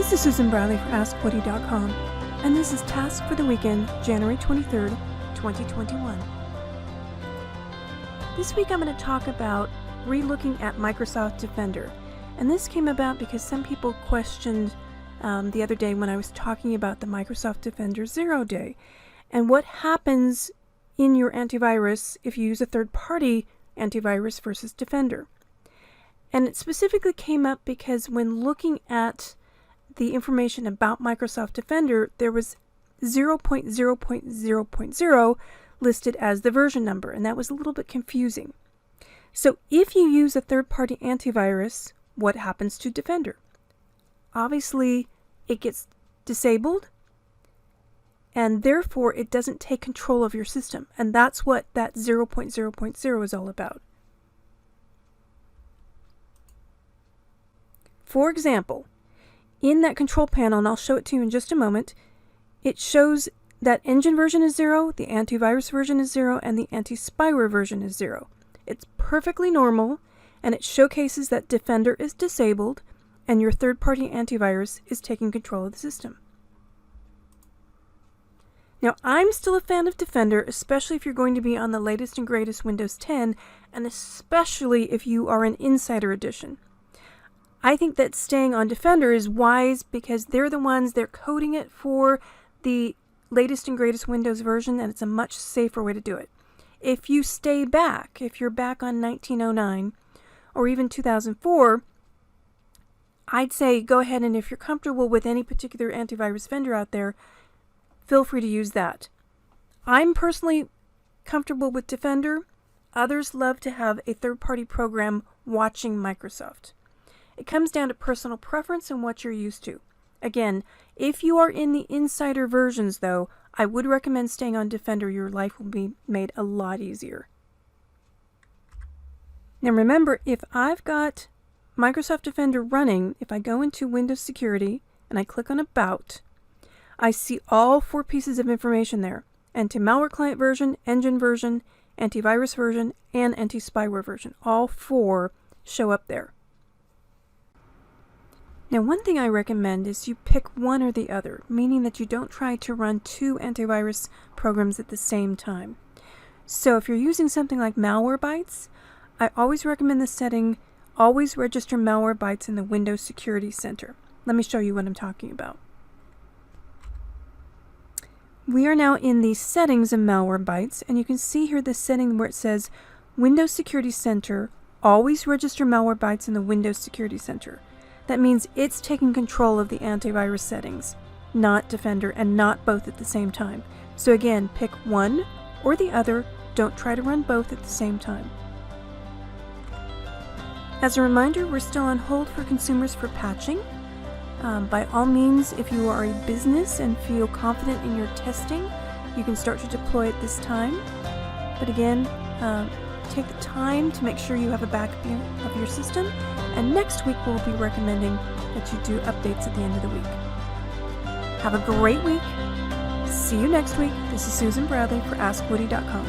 This is Susan Bradley for AskWoody.com, and this is Task for the Weekend, January 23rd, 2021. This week I'm going to talk about re-looking at Microsoft Defender, and this came about because some people questioned the other day when I was talking about the Microsoft Defender 0 Day, and what happens in your antivirus if you use a third-party antivirus versus Defender. And it specifically came up because when looking at the information about Microsoft Defender, there was 0.0.0.0 listed as the version number, and that was a little bit confusing. So if you use a third-party antivirus, what happens to Defender? Obviously, it gets disabled, and therefore it doesn't take control of your system, and that's what that 0.0.0 is all about. For example, in that control panel, and I'll show it to you in just a moment, it shows that engine version is 0, the antivirus version is 0, and the anti-spyware version is 0. It's perfectly normal, and it showcases that Defender is disabled, and your third-party antivirus is taking control of the system. Now, I'm still a fan of Defender, especially if you're going to be on the latest and greatest Windows 10, and especially if you are an Insider Edition. I think that staying on Defender is wise because they're coding it for the latest and greatest Windows version, and it's a much safer way to do it. If you stay back, if you're back on 1909 or even 2004, I'd say go ahead, and if you're comfortable with any particular antivirus vendor out there, feel free to use that. I'm personally comfortable with Defender. Others love to have a third-party program watching Microsoft. It comes down to personal preference and what you're used to. Again, if you are in the Insider versions, though, I would recommend staying on Defender. Your life will be made a lot easier. Now remember, if I've got Microsoft Defender running, if I go into Windows Security and I click on About, I see all 4 pieces of information there. Anti-malware client version, engine version, antivirus version, and anti-spyware version. All 4 show up there. Now, one thing I recommend is you pick one or the other, meaning that you don't try to run 2 antivirus programs at the same time. So if you're using something like Malwarebytes, I always recommend the setting, always register Malwarebytes in the Windows Security Center. Let me show you what I'm talking about. We are now in the settings of Malwarebytes, and you can see here the setting where it says Windows Security Center, always register Malwarebytes in the Windows Security Center. That means it's taking control of the antivirus settings, not Defender, and not both at the same time. So again, pick one or the other. Don't try to run both at the same time. As a reminder, we're still on hold for consumers for patching. By all means, if you are a business and feel confident in your testing, you can start to deploy at this time. But again, take the time to make sure you have a backup of your system, and next week we'll be recommending that you do updates at the end of the week. Have a great week. See you next week. This is Susan Bradley for AskWoody.com.